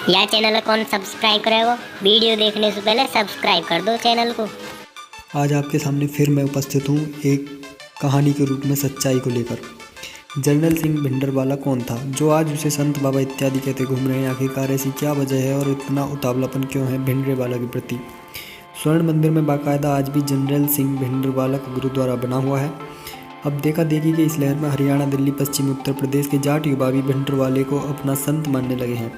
या चैनल कौन सब्सक्राइब करेगा? वीडियो देखने से पहले सब्सक्राइब कर दो चैनल को। आज आपके सामने फिर मैं उपस्थित हूँ एक कहानी के रूप में सच्चाई को लेकर। जनरल सिंह भिंडरवाला कौन था जो आज उसे संत बाबा इत्यादि कहते घूम रहे हैं? आखिरकार ऐसी क्या वजह है और इतना उतावलापन क्यों है भिंडरवाला के प्रति? स्वर्ण मंदिर में बाकायदा आज भी जनरल सिंह भिंडरवाला का गुरुद्वारा बना हुआ है। अब देखा देखी कि इस लहर में हरियाणा, दिल्ली, पश्चिमी उत्तर प्रदेश के जाट युवा भी भिंडरवाले को अपना संत मानने लगे हैं।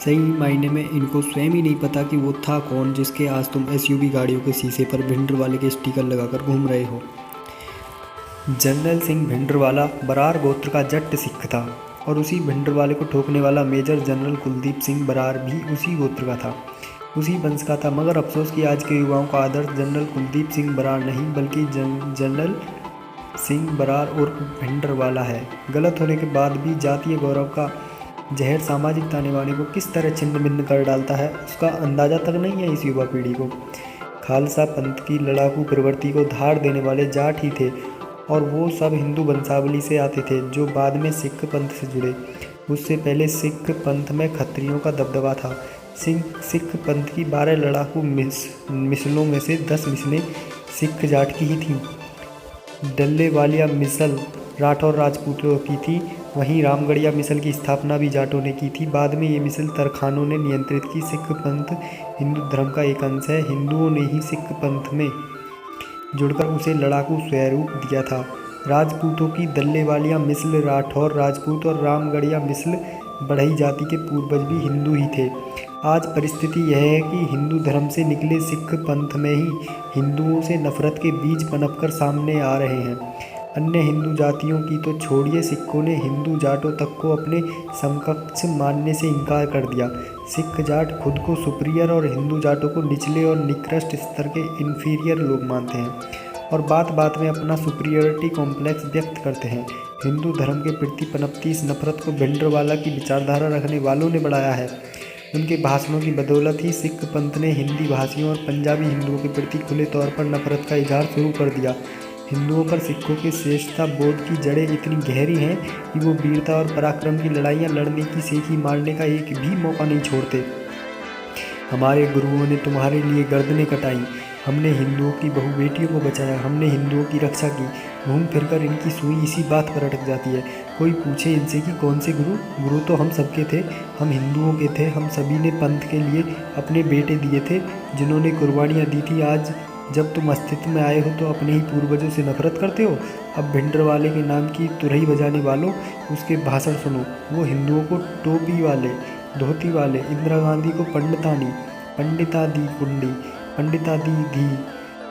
सही मायने में इनको स्वयं ही नहीं पता कि वो था कौन जिसके आज तुम एसयूवी गाड़ियों के शीशे पर भिंडरवाले के स्टिकर लगाकर घूम रहे हो। जनरल सिंह भिंडरवाला बरार गोत्र का जट सिख था और उसी भिंडरवाले को ठोकने वाला मेजर जनरल कुलदीप सिंह बरार भी उसी गोत्र का था, उसी वंश का था। मगर अफसोस कि आज के युवाओं का आदर्श जनरल कुलदीप सिंह बरार नहीं बल्कि जनरल सिंह बरार उर्फ भिंडरवाला है। गलत होने के बाद भी जातीय गौरव का जहर सामाजिक ताने बाने को किस तरह छिन्न भिन्न कर डालता है उसका अंदाज़ा तक नहीं है इस युवा पीढ़ी को। खालसा पंथ की लड़ाकू प्रवृत्ति को धार देने वाले जाट ही थे और वो सब हिंदू वंशावली से आते थे जो बाद में सिख पंथ से जुड़े। उससे पहले सिख पंथ में खत्रियों का दबदबा था। सिख पंथ की 12 लड़ाकू मिसलों में से 10 मिसलें सिख जाट की ही थीं। डल्ले वालिया मिसल राठौर राजपूतों की थी, वहीं रामगढ़िया मिसल की स्थापना भी जाटों ने की थी। बाद में ये मिसल तरखानों ने नियंत्रित की। सिख पंथ हिंदू धर्म का एक अंश है। हिंदुओं ने ही सिख पंथ में जुड़कर उसे लड़ाकू स्वरूप दिया था। राजपूतों की दल्लेवालिया मिसल, राठौर राजपूत और रामगढ़िया मिसल बढ़ई जाति के पूर्वज भी हिंदू ही थे। आज परिस्थिति यह है कि हिंदू धर्म से निकले सिख पंथ में ही हिंदुओं से नफरत के बीज पनपकर सामने आ रहे हैं। अन्य हिंदू जातियों की तो छोड़िए, सिखों ने हिंदू जाटों तक को अपने समकक्ष मानने से इनकार कर दिया। सिख जाट खुद को सुपीरियर और हिंदू जाटों को निचले और निकृष्ट स्तर के इन्फीरियर लोग मानते हैं और बात बात में अपना सुपीरियरिटी कॉम्प्लेक्स व्यक्त करते हैं। हिंदू धर्म के प्रति पनपती इस नफरत को भिंडरवाला की विचारधारा रखने वालों ने बढ़ाया है। उनके भाषणों की बदौलत ही सिख पंथ ने हिंदी भाषियों और पंजाबी हिंदुओं के प्रति खुले तौर पर नफरत का इजहार शुरू कर दिया। हिंदुओं पर सिखों के श्रेष्ठता बोध की जड़ें इतनी गहरी हैं कि वो वीरता और पराक्रम की लड़ाइयाँ लड़ने की, सेखी मारने का एक भी मौका नहीं छोड़ते। हमारे गुरुओं ने तुम्हारे लिए गर्दनें कटाई, हमने हिंदुओं की बहु बेटियों को बचाया, हमने हिंदुओं की रक्षा की। घूम फिरकर इनकी सुई इसी बात पर अटक जाती है। कोई पूछे इनसे कि कौन से गुरु? गुरु तो हम सबके थे, हम हिंदुओं के थे। हम सभी ने पंथ के लिए अपने बेटे दिए थे जिन्होंने कुर्बानियाँ दी थी। आज जब तुम अस्तित्व में आए हो तो अपने ही पूर्वजों से नफरत करते हो। अब भिंडरवाले के नाम की तुरही बजाने वालों, उसके भाषण सुनो। वो हिंदुओं को टोपी वाले, धोती वाले, इंदिरा गांधी को पंडितानी, पंडितादी कुंडी, पंडितादी धी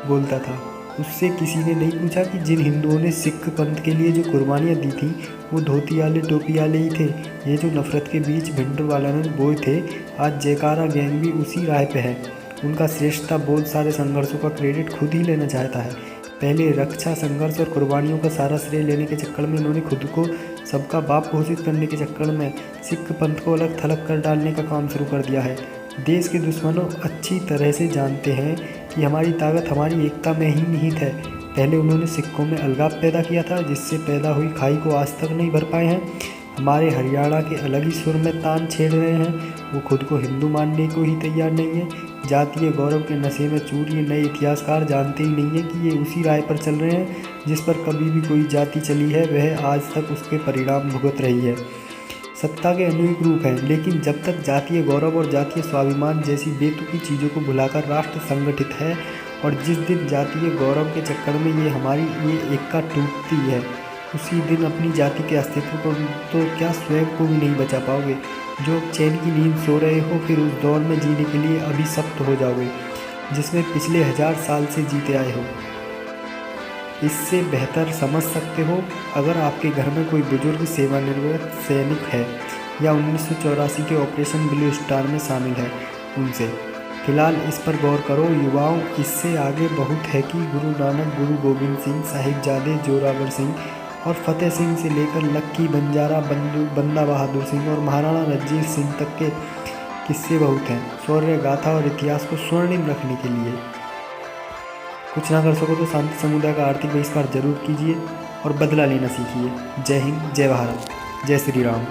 बोलता था। उससे किसी ने नहीं पूछा कि जिन हिंदुओं ने सिख पंथ के लिए जो कुर्बानियाँ दी थी वो धोती वाले, टोपी वाले ही थे। ये जो नफरत के बीज भिंडरवाला ने बोए थे, आज जयकारा गैंग भी उसी राह पे है। उनका श्रेष्ठता बोध सारे संघर्षों का क्रेडिट खुद ही लेना चाहता है। पहले रक्षा, संघर्ष और कुर्बानियों का सारा श्रेय लेने के चक्कर में इन्होंने खुद को सबका बाप घोषित करने के चक्कर में सिख पंथ को अलग थलग कर डालने का काम शुरू कर दिया है। देश के दुश्मनों अच्छी तरह से जानते हैं कि हमारी ताकत हमारी एकता में ही निहित है। पहले उन्होंने सिखों में अलगाव पैदा किया था जिससे पैदा हुई खाई को आज तक नहीं भर पाए हैं। हमारे हरियाणा के अलग ही सुर में तान छेड़ रहे हैं। वो खुद को हिंदू मानने को ही तैयार नहीं है। जातीय गौरव के नशे में चूर ये नए इतिहासकार जानते ही नहीं है कि ये उसी राह पर चल रहे हैं जिस पर कभी भी कोई जाति चली है, वह आज तक उसके परिणाम भुगत रही है। सत्ता के अनेक रूप हैं, लेकिन जब तक जातीय गौरव और जातीय स्वाभिमान जैसी बेतुकी चीज़ों को भुलाकर राष्ट्र संगठित है और जिस दिन जातीय गौरव के चक्कर में ये हमारी एकता टूटती है, उसी दिन अपनी जाति के अस्तित्व को तो क्या स्वयं को भी नहीं बचा पाओगे। जो चैन की नींद सो रहे हो, फिर उस दौर में जीने के लिए अभिशप्त हो जाओगे जिसमें पिछले 1000 साल से जीते आए हो। इससे बेहतर समझ सकते हो अगर आपके घर में कोई बुजुर्ग सेवानिवृत्त सैनिक है या 1984 के ऑपरेशन ब्लू स्टार में शामिल है उनसे। फिलहाल इस पर गौर करो युवाओं। इससे आगे बहुत है कि गुरु नानक, गुरु गोविंद सिंह, साहिबजादे जोरावर सिंह और फतेह सिंह से लेकर लक्की बंजारा, बंदा बहादुर सिंह और महाराणा रंजीत सिंह तक के किस्से बहुत हैं। शौर्य गाथा और इतिहास को स्वर्णिम रखने के लिए कुछ ना कर सको तो शांति समुदाय का आर्थिक बहिष्कार जरूर कीजिए और बदला लेना सीखिए। जय हिंद, जय भारत, जय श्री राम।